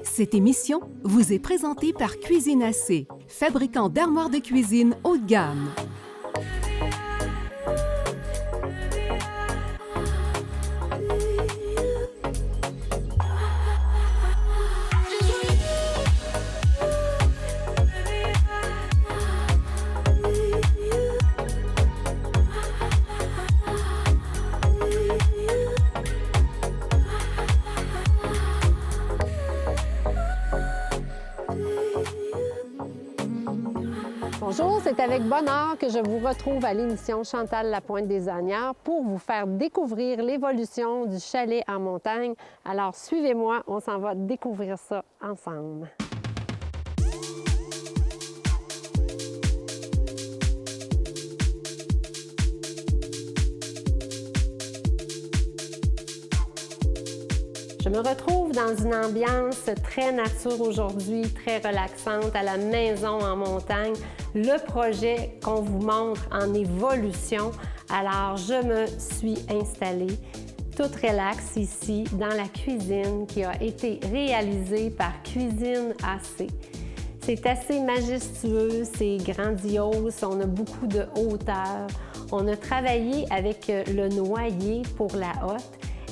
Cette émission vous est présentée par Cuisine AC, fabricant d'armoires de cuisine haut de gamme. Bonjour, c'est avec bonheur que je vous retrouve à l'émission Chantal Lapointe des Anières pour vous faire découvrir l'évolution du chalet en montagne. Alors suivez-moi, on s'en va découvrir ça ensemble. Je me retrouve dans une ambiance très nature aujourd'hui, très relaxante, à la maison en montagne. Le projet qu'on vous montre en évolution. Alors, je me suis installée toute relax ici dans la cuisine qui a été réalisée par Cuisine AC. C'est assez majestueux, c'est grandiose, on a beaucoup de hauteur. On a travaillé avec le noyer pour la hotte.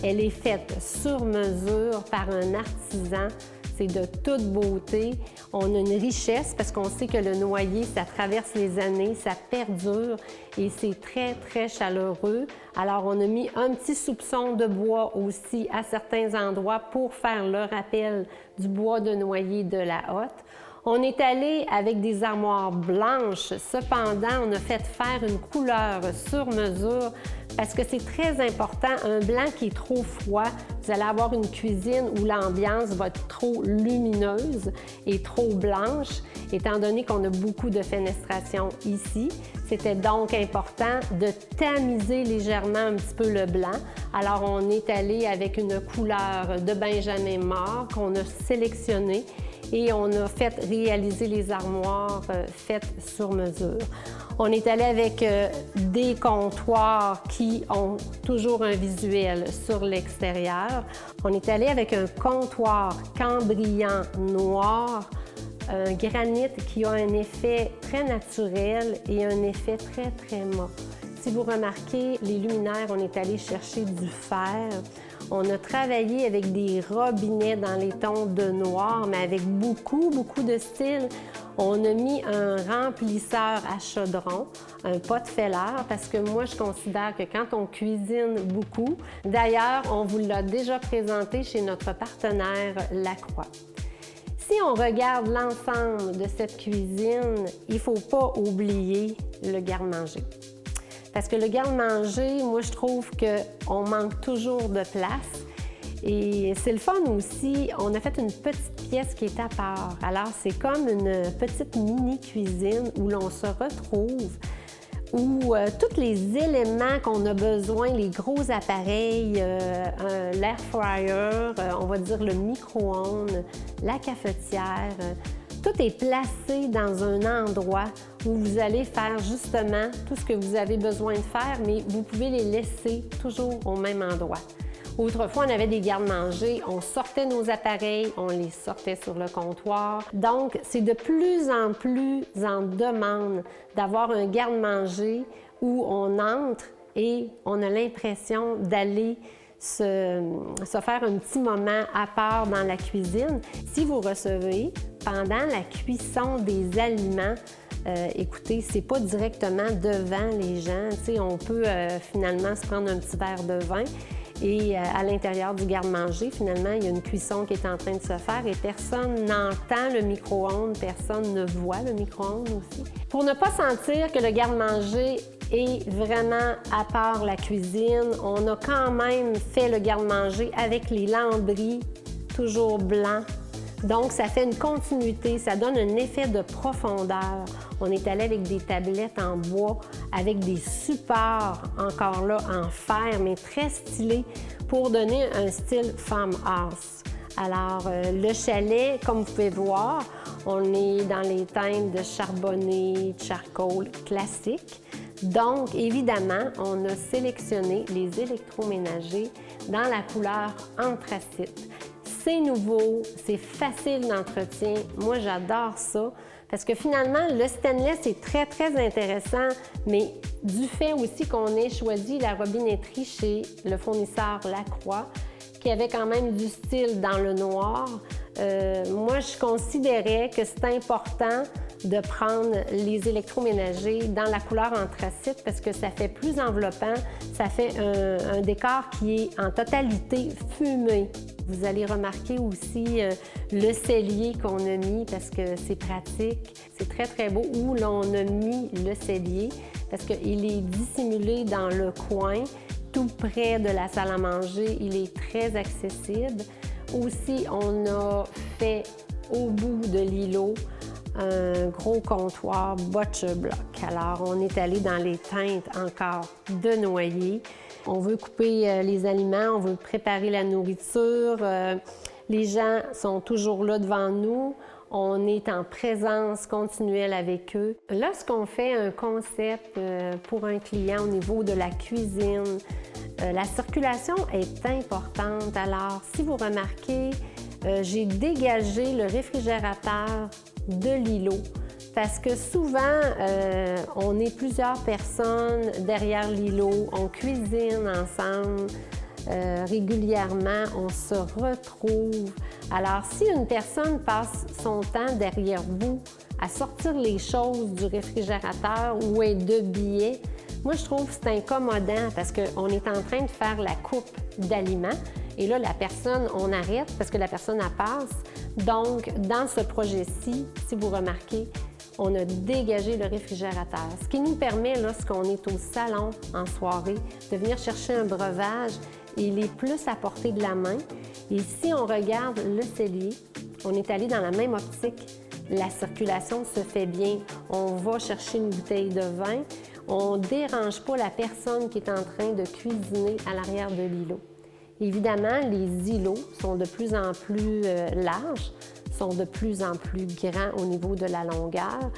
Elle est faite sur mesure par un artisan. C'est de toute beauté. On a une richesse parce qu'on sait que le noyer, ça traverse les années, ça perdure et c'est très, très chaleureux. Alors, on a mis un petit soupçon de bois aussi à certains endroits pour faire le rappel du bois de noyer de la hotte. On est allé avec des armoires blanches. Cependant, on a fait faire une couleur sur mesure parce que c'est très important. Un blanc qui est trop froid, vous allez avoir une cuisine où l'ambiance va être trop lumineuse et trop blanche, étant donné qu'on a beaucoup de fenestration ici. C'était donc important de tamiser légèrement un petit peu le blanc. Alors, on est allé avec une couleur de Benjamin Mort qu'on a sélectionnée et on a fait réaliser les armoires faites sur mesure. On est allé avec des comptoirs qui ont toujours un visuel sur l'extérieur. On est allé avec un comptoir cambrien noir, un granit qui a un effet très naturel et un effet très, très mat. Si vous remarquez, les luminaires, on est allé chercher du fer. On a travaillé avec des robinets dans les tons de noir, mais avec beaucoup de style. On a mis un remplisseur à chaudron, un pot de feller, parce que moi, je considère que quand on cuisine beaucoup, d'ailleurs, on vous l'a déjà présenté chez notre partenaire Lacroix. Si on regarde l'ensemble de cette cuisine, il ne faut pas oublier le garde-manger. Parce que le garde-manger, moi, je trouve qu'on manque toujours de place. Et c'est le fun aussi, on a fait une petite pièce qui est à part. Alors, c'est comme une petite mini-cuisine où l'on se retrouve, où tous les éléments qu'on a besoin, les gros appareils, l'air fryer, on va dire le micro-ondes, la cafetière, tout est placé dans un endroit où vous allez faire justement tout ce que vous avez besoin de faire, mais vous pouvez les laisser toujours au même endroit. Autrefois, on avait des garde-manger, on sortait nos appareils, on les sortait sur le comptoir. Donc, c'est de plus en plus en demande d'avoir un garde-manger où on entre et on a l'impression d'aller se faire un petit moment à part dans la cuisine. Si vous recevez pendant la cuisson des aliments, écoutez, c'est pas directement devant les gens. Tu sais, on peut finalement se prendre un petit verre de vin et à l'intérieur du garde-manger, finalement, il y a une cuisson qui est en train de se faire et personne n'entend le micro-ondes, personne ne voit le micro-ondes aussi. Pour ne pas sentir que le garde-manger est vraiment à part la cuisine, on a quand même fait le garde-manger avec les lambris toujours blancs. Donc, ça fait une continuité, ça donne un effet de profondeur. On est allé avec des tablettes en bois, avec des supports encore là en fer, mais très stylés pour donner un style farmhouse. Alors, le chalet, comme vous pouvez voir, on est dans les teintes de charbonné, charcoal classique. Donc, évidemment, on a sélectionné les électroménagers dans la couleur anthracite. C'est nouveau, c'est facile d'entretien. Moi, j'adore ça parce que finalement, le stainless est très, très intéressant, mais du fait aussi qu'on ait choisi la robinetterie chez le fournisseur Lacroix, qui avait quand même du style dans le noir, moi, je considérais que c'est important de prendre les électroménagers dans la couleur anthracite parce que ça fait plus enveloppant, ça fait un décor qui est en totalité fumé. Vous allez remarquer aussi le cellier qu'on a mis parce que c'est pratique. C'est très, très beau où l'on a mis le cellier parce qu'il est dissimulé dans le coin, tout près de la salle à manger. Il est très accessible. Aussi, on a fait au bout de l'îlot un gros comptoir butcher block. Alors, on est allé dans les teintes encore de noyer. On veut couper les aliments, on veut préparer la nourriture. Les gens sont toujours là devant nous. On est en présence continuelle avec eux. Lorsqu'on fait un concept pour un client au niveau de la cuisine, la circulation est importante. Alors, si vous remarquez, j'ai dégagé le réfrigérateur de l'îlot parce que souvent, on est plusieurs personnes derrière l'îlot, on cuisine ensemble régulièrement, on se retrouve. Alors, si une personne passe son temps derrière vous à sortir les choses du réfrigérateur ou est de billets, moi, je trouve que c'est incommodant parce qu'on est en train de faire la coupe d'aliments et là, la personne, on arrête parce que la personne, elle passe. Donc, dans ce projet-ci, si vous remarquez, on a dégagé le réfrigérateur, ce qui nous permet, lorsqu'on est au salon en soirée, de venir chercher un breuvage. Il est plus à portée de la main. Et si on regarde le cellier, on est allé dans la même optique. La circulation se fait bien. On va chercher une bouteille de vin. On ne dérange pas la personne qui est en train de cuisiner à l'arrière de l'îlot. Évidemment, les îlots sont de plus en plus larges, sont de plus en plus grands au niveau de la longueur.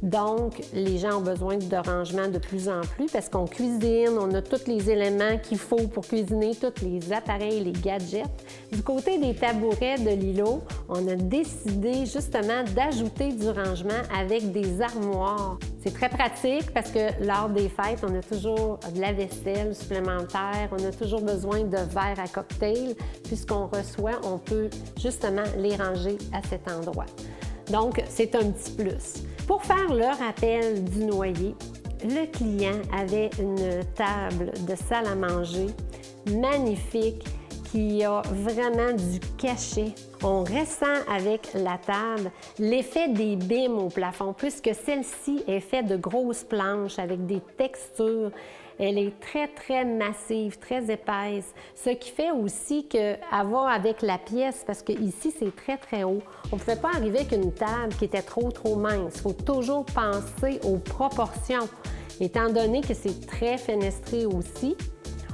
Donc, les gens ont besoin de rangement de plus en plus parce qu'on cuisine, on a tous les éléments qu'il faut pour cuisiner, tous les appareils, les gadgets. Du côté des tabourets de l'îlot, on a décidé justement d'ajouter du rangement avec des armoires. C'est très pratique parce que lors des fêtes, on a toujours de la vaisselle supplémentaire, on a toujours besoin de verres à cocktail. Puisqu'on reçoit, on peut justement les ranger à cet endroit. Donc, c'est un petit plus. Pour faire le rappel du noyer, le client avait une table de salle à manger magnifique qui a vraiment du cachet. On ressent avec la table l'effet des bimes au plafond, puisque celle-ci est faite de grosses planches avec des textures. Elle est très, très massive, très épaisse, ce qui fait aussi qu'elle va avec la pièce, parce qu'ici, c'est très, très haut. On ne pouvait pas arriver avec une table qui était trop, trop mince. Il faut toujours penser aux proportions, étant donné que c'est très fenestré aussi.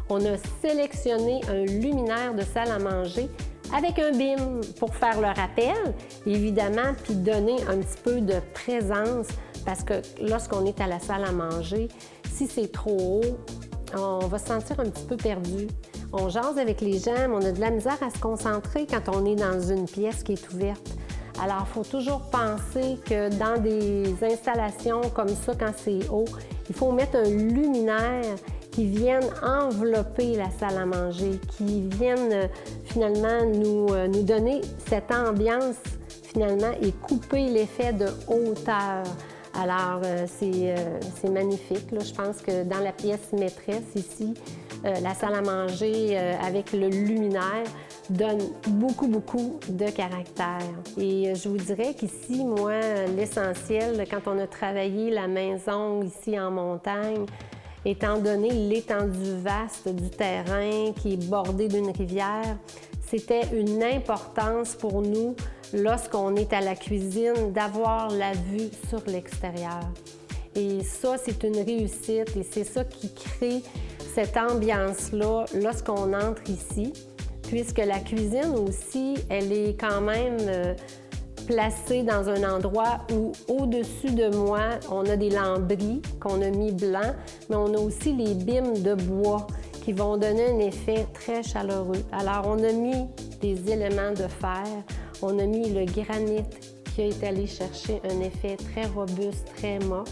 On a sélectionné un luminaire de salle à manger avec un BIM pour faire le rappel, évidemment, puis donner un petit peu de présence, parce que lorsqu'on est à la salle à manger, si c'est trop haut, on va se sentir un petit peu perdu. On jase avec les gens, mais on a de la misère à se concentrer quand on est dans une pièce qui est ouverte. Alors, il faut toujours penser que dans des installations comme ça, quand c'est haut, il faut mettre un luminaire qui viennent envelopper la salle à manger, qui viennent finalement nous donner cette ambiance finalement et couper l'effet de hauteur. Alors, c'est magnifique. Là. Je pense que dans la pièce maîtresse ici, la salle à manger avec le luminaire donne beaucoup, beaucoup de caractère. Et je vous dirais qu'ici, moi, l'essentiel, quand on a travaillé la maison ici en montagne, étant donné l'étendue vaste du terrain qui est bordé d'une rivière, c'était une importance pour nous, lorsqu'on est à la cuisine, d'avoir la vue sur l'extérieur. Et ça, c'est une réussite et c'est ça qui crée cette ambiance-là lorsqu'on entre ici, puisque la cuisine aussi, elle est quand même placée dans un endroit où, au-dessus de moi, on a des lambris qu'on a mis blancs, mais on a aussi les bimes de bois qui vont donner un effet très chaleureux. Alors, on a mis des éléments de fer, on a mis le granit qui a été allé chercher un effet très robuste, très mat.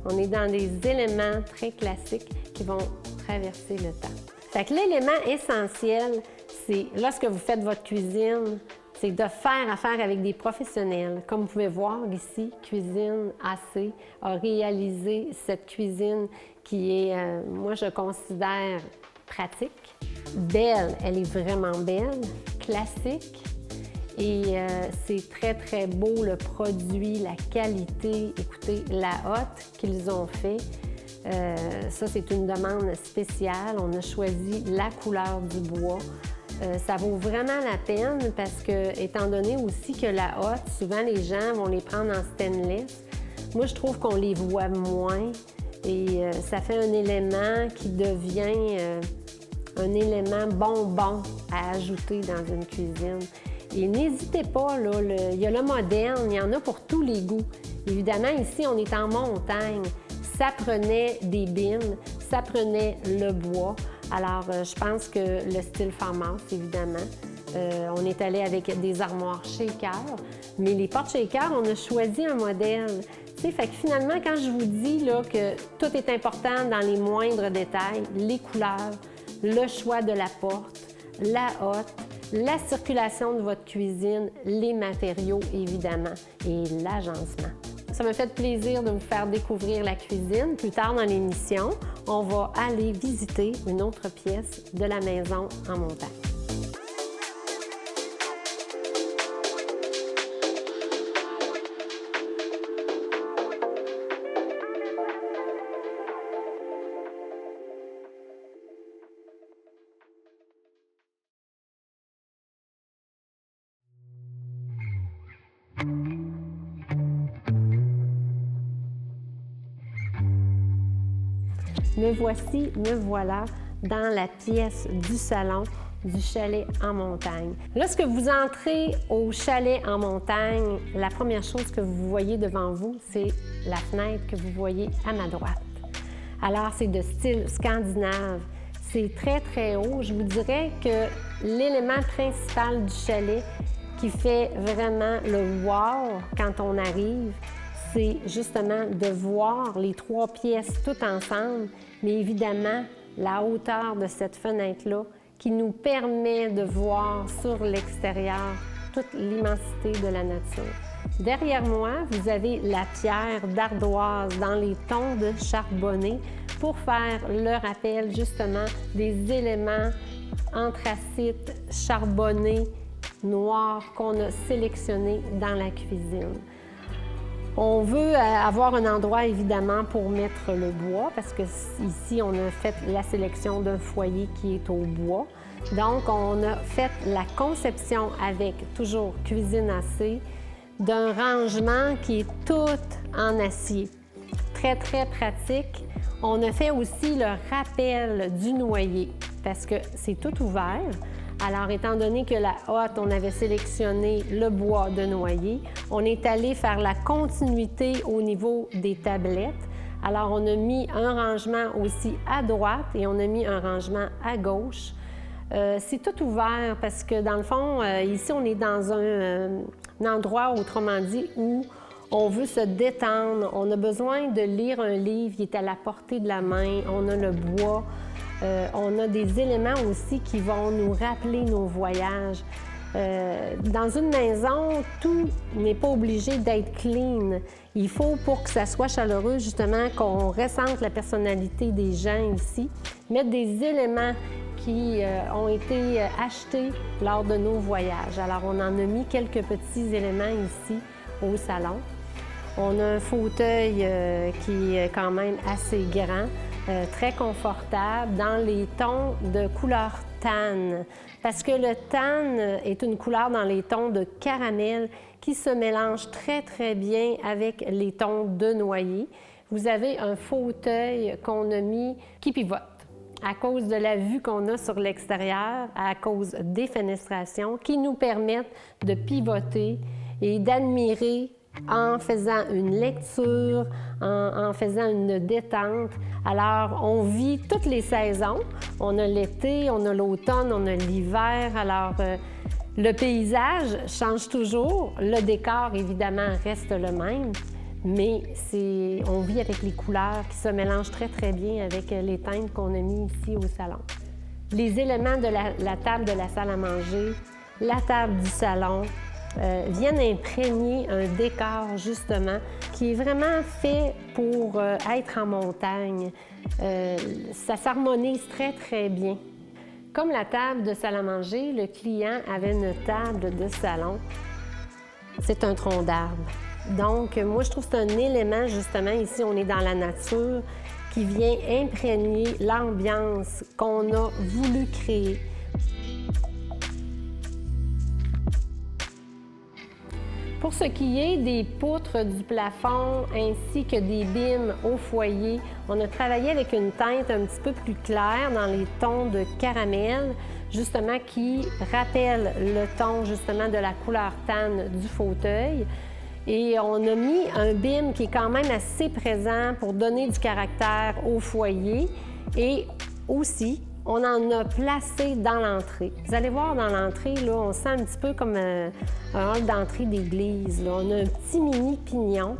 On est dans des éléments très classiques qui vont traverser le temps. Fait que l'élément essentiel, c'est lorsque vous faites votre cuisine, c'est de faire affaire avec des professionnels. Comme vous pouvez voir ici, Cuisine AC a réalisé cette cuisine qui est, moi je considère pratique. Belle, elle est vraiment belle, classique. Et c'est très, très beau le produit, la qualité. Écoutez, la hotte qu'ils ont fait, ça c'est une demande spéciale. On a choisi la couleur du bois. Ça vaut vraiment la peine parce que, étant donné aussi que la hotte, souvent les gens vont les prendre en stainless. Moi, je trouve qu'on les voit moins et ça fait un élément qui devient un élément bonbon à ajouter dans une cuisine. Et n'hésitez pas, là, il y a le moderne, il y en a pour tous les goûts. Évidemment, ici, on est en montagne. Ça prenait des bines, ça prenait le bois. Alors, je pense que le style farmhouse, évidemment, on est allé avec des armoires shaker, mais les portes shaker, on a choisi un modèle. Tu sais, fait que finalement, quand je vous dis là, que tout est important dans les moindres détails, les couleurs, le choix de la porte, la hotte, la circulation de votre cuisine, les matériaux, évidemment, et l'agencement. Ça m'a fait plaisir de vous faire découvrir la cuisine. Plus tard dans l'émission, on va aller visiter une autre pièce de la maison en montagne. Me voilà dans la pièce du salon du chalet en montagne. Lorsque vous entrez au chalet en montagne, la première chose que vous voyez devant vous, c'est la fenêtre que vous voyez à ma droite. Alors, c'est de style scandinave. C'est très, très haut. Je vous dirais que l'élément principal du chalet qui fait vraiment le wow quand on arrive, c'est justement de voir les trois pièces toutes ensemble, mais évidemment, la hauteur de cette fenêtre-là qui nous permet de voir sur l'extérieur toute l'immensité de la nature. Derrière moi, vous avez la pierre d'ardoise dans les tons de charbonné pour faire le rappel justement des éléments anthracites, charbonnés, noirs qu'on a sélectionnés dans la cuisine. On veut avoir un endroit, évidemment, pour mettre le bois, parce que ici, on a fait la sélection d'un foyer qui est au bois. Donc, on a fait la conception avec toujours Cuisine AC d'un rangement qui est tout en acier. Très, très pratique. On a fait aussi le rappel du noyer, parce que c'est tout ouvert. Alors, étant donné que la hotte, on avait sélectionné le bois de noyer, on est allé faire la continuité au niveau des tablettes. Alors, on a mis un rangement aussi à droite et on a mis un rangement à gauche. C'est tout ouvert parce que, dans le fond, ici, on est dans un endroit, autrement dit, où on veut se détendre. On a besoin de lire un livre qui est à la portée de la main. On a le bois. On a des éléments aussi qui vont nous rappeler nos voyages. Dans une maison, tout n'est pas obligé d'être clean. Il faut, pour que ça soit chaleureux, justement, qu'on ressente la personnalité des gens ici, mettre des éléments qui ont été achetés lors de nos voyages. Alors, on en a mis quelques petits éléments ici au salon. On a un fauteuil qui est quand même assez grand. Très confortable, dans les tons de couleur tan, parce que le tan est une couleur dans les tons de caramel qui se mélange très, très bien avec les tons de noyer. Vous avez un fauteuil qu'on a mis qui pivote à cause de la vue qu'on a sur l'extérieur, à cause des fenestrations qui nous permettent de pivoter et d'admirer en faisant une lecture, en faisant une détente. Alors, on vit toutes les saisons. On a l'été, on a l'automne, on a l'hiver. Alors, le paysage change toujours. Le décor, évidemment, reste le même. Mais on vit avec les couleurs qui se mélangent très, très bien avec les teintes qu'on a mis ici au salon. Les éléments de la table de la salle à manger, la table du salon, viennent imprégner un décor, justement, qui est vraiment fait pour être en montagne. Ça s'harmonise très, très bien. Comme la table de salle à manger, le client avait une table de salon. C'est un tronc d'arbre. Donc, moi, je trouve que c'est un élément, justement, ici, on est dans la nature, qui vient imprégner l'ambiance qu'on a voulu créer. Pour ce qui est des poutres du plafond ainsi que des bimes au foyer, on a travaillé avec une teinte un petit peu plus claire dans les tons de caramel, justement qui rappelle le ton justement de la couleur tan du fauteuil. Et on a mis un bim qui est quand même assez présent pour donner du caractère au foyer. Et aussi, on en a placé dans l'entrée. Vous allez voir dans l'entrée, là, on sent un petit peu comme un hall d'entrée d'église. On a un petit mini pignon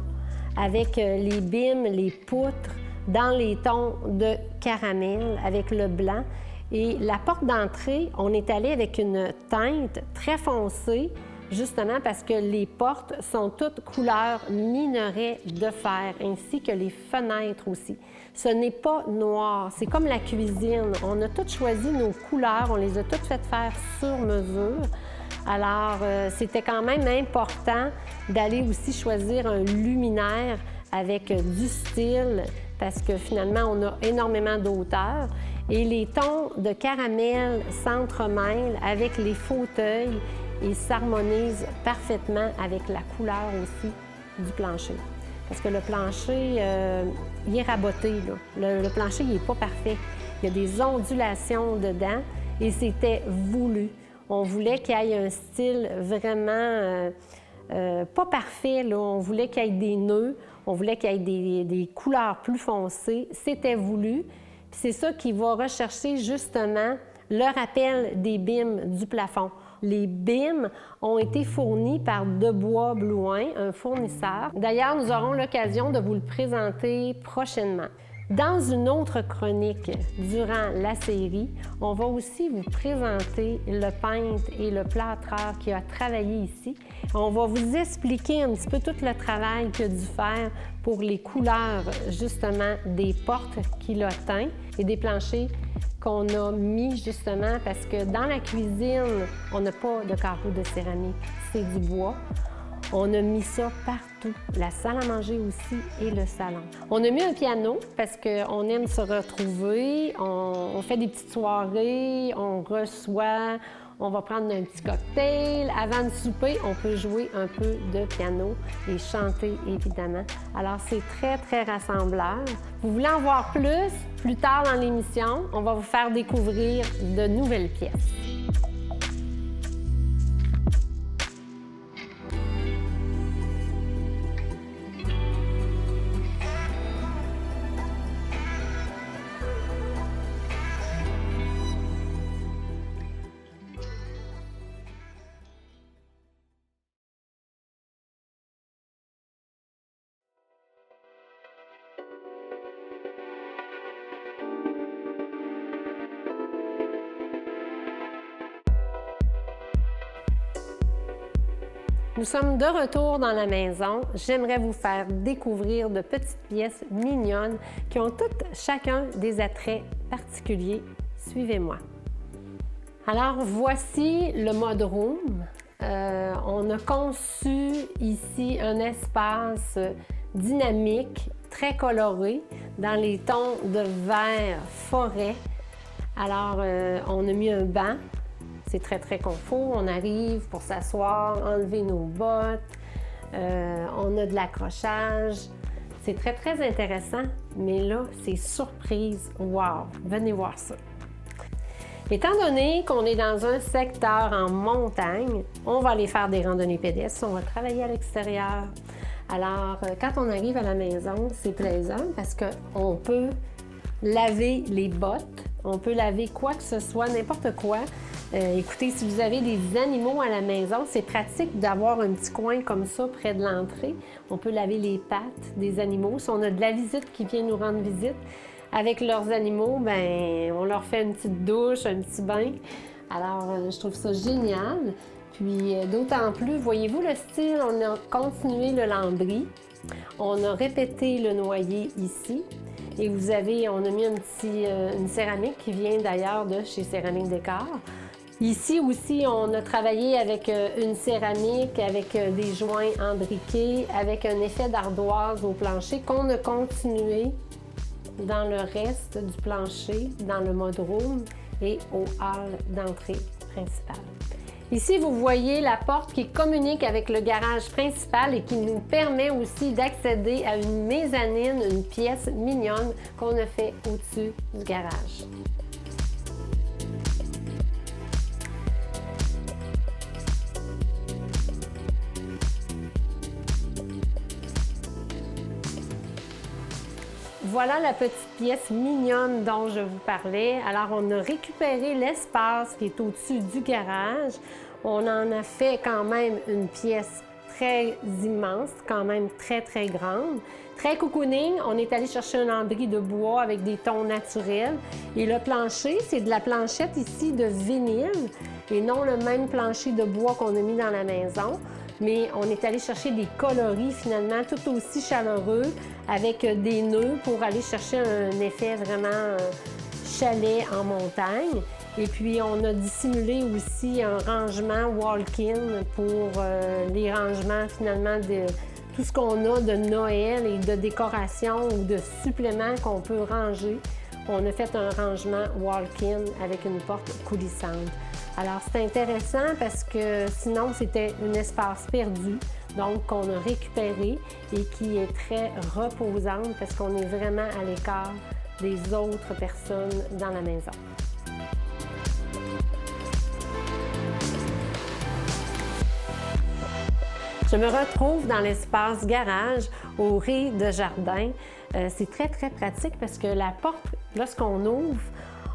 avec les bimes, les poutres dans les tons de caramel avec le blanc. Et la porte d'entrée, on est allé avec une teinte très foncée, justement parce que les portes sont toutes couleur minerai de fer, ainsi que les fenêtres aussi. Ce n'est pas noir, c'est comme la cuisine. On a toutes choisi nos couleurs, on les a toutes faites faire sur mesure. Alors, c'était quand même important d'aller aussi choisir un luminaire avec du style, parce que finalement, on a énormément d'auteur. Et les tons de caramel s'entremêlent avec les fauteuils et s'harmonisent parfaitement avec la couleur aussi du plancher. Parce que le plancher, il est raboté, là. Le plancher, il n'est pas parfait. Il y a des ondulations dedans et c'était voulu. On voulait qu'il y ait un style vraiment pas parfait, là. On voulait qu'il y ait des nœuds, on voulait qu'il y ait des couleurs plus foncées. C'était voulu. Puis c'est ça qui va rechercher justement le rappel des bimes du plafond. Les bimes ont été fournis par Debois Blouin, un fournisseur. D'ailleurs, nous aurons l'occasion de vous le présenter prochainement. Dans une autre chronique durant la série, on va aussi vous présenter le peintre et le plâtreur qui a travaillé ici. On va vous expliquer un petit peu tout le travail qu'il a dû faire pour les couleurs, justement, des portes qu'il a teintes et des planchers qu'on a mis justement parce que dans la cuisine, on n'a pas de carreaux de céramique, c'est du bois. On a mis ça partout, la salle à manger aussi et le salon. On a mis un piano parce qu'on aime se retrouver, on fait des petites soirées, on reçoit, on va prendre un petit cocktail. Avant de souper, on peut jouer un peu de piano et chanter, évidemment. Alors, c'est très, très rassembleur. Vous voulez en voir plus tard dans l'émission, on va vous faire découvrir de nouvelles pièces. Nous sommes de retour dans la maison. J'aimerais vous faire découvrir de petites pièces mignonnes qui ont toutes chacun des attraits particuliers. Suivez-moi. Alors, voici le mode room. On a conçu ici un espace dynamique, très coloré, dans les tons de vert forêt. Alors, on a mis un banc. C'est très, très confort. On arrive pour s'asseoir, enlever nos bottes. On a de l'accrochage. C'est très, très intéressant. Mais là, c'est surprise. Wow! Venez voir ça. Étant donné qu'on est dans un secteur en montagne, on va aller faire des randonnées pédestres. On va travailler à l'extérieur. Alors, quand on arrive à la maison, c'est plaisant parce qu'on peut laver les bottes, on peut laver quoi que ce soit, n'importe quoi. Écoutez, si vous avez des animaux à la maison, c'est pratique d'avoir un petit coin comme ça près de l'entrée. On peut laver les pattes des animaux. Si on a de la visite qui vient nous rendre visite avec leurs animaux, bien, on leur fait une petite douche, un petit bain. Alors, je trouve ça génial. Puis, d'autant plus, voyez-vous le style, on a continué le lambris. On a répété le noyer ici. Et on a mis une céramique qui vient d'ailleurs de chez Céramique Décor. Ici aussi, on a travaillé avec une céramique, avec des joints embriqués, avec un effet d'ardoise au plancher qu'on a continué dans le reste du plancher, dans le mudroom et au hall d'entrée principale. Ici, vous voyez la porte qui communique avec le garage principal et qui nous permet aussi d'accéder à une mezzanine, une pièce mignonne qu'on a fait au-dessus du garage. Voilà la petite pièce mignonne dont je vous parlais. Alors, on a récupéré l'espace qui est au-dessus du garage. On en a fait quand même une pièce très immense, quand même très, très grande. Très cocooning. On est allé chercher un lambris de bois avec des tons naturels. Et le plancher, c'est de la planchette ici de vinyle et non le même plancher de bois qu'on a mis dans la maison. Mais on est allé chercher des coloris finalement tout aussi chaleureux avec des nœuds pour aller chercher un effet vraiment chalet en montagne. Et puis on a dissimulé aussi un rangement walk-in pour les rangements finalement de tout ce qu'on a de Noël et de décoration ou de suppléments qu'on peut ranger. On a fait un rangement walk-in avec une porte coulissante. Alors, c'est intéressant parce que sinon, c'était un espace perdu, donc qu'on a récupéré et qui est très reposante parce qu'on est vraiment à l'écart des autres personnes dans la maison. Je me retrouve dans l'espace garage au rez-de-jardin. C'est très, très pratique parce que la porte, lorsqu'on ouvre,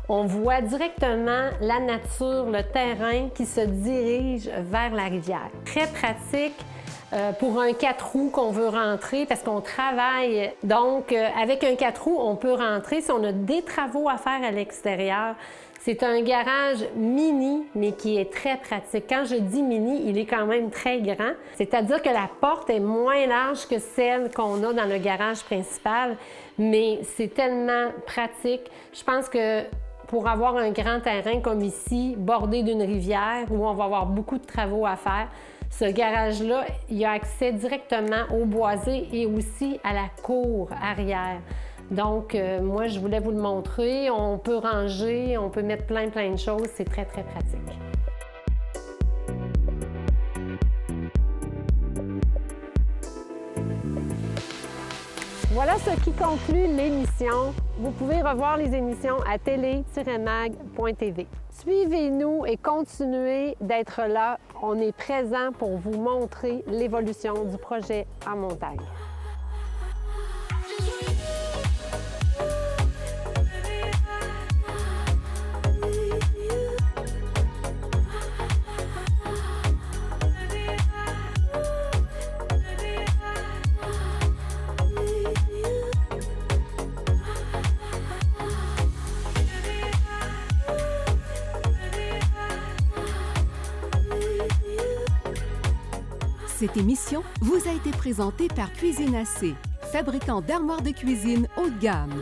on voit directement la nature, le terrain qui se dirige vers la rivière. Très pratique pour un 4 roues qu'on veut rentrer parce qu'on travaille. Donc, avec un 4 roues, on peut rentrer si on a des travaux à faire à l'extérieur. C'est un garage mini, mais qui est très pratique. Quand je dis mini, il est quand même très grand. C'est-à-dire que la porte est moins large que celle qu'on a dans le garage principal, mais c'est tellement pratique. Je pense que pour avoir un grand terrain comme ici, bordé d'une rivière, où on va avoir beaucoup de travaux à faire, ce garage-là, il a accès directement au boisé et aussi à la cour arrière. Donc, moi, je voulais vous le montrer. On peut ranger, on peut mettre plein de choses. C'est très, très pratique. Voilà ce qui conclut l'émission. Vous pouvez revoir les émissions à télé-mag.tv. Suivez-nous et continuez d'être là. On est présent pour vous montrer l'évolution du projet en montagne. Cette émission vous a été présentée par Cuisine AC, fabricant d'armoires de cuisine haut de gamme.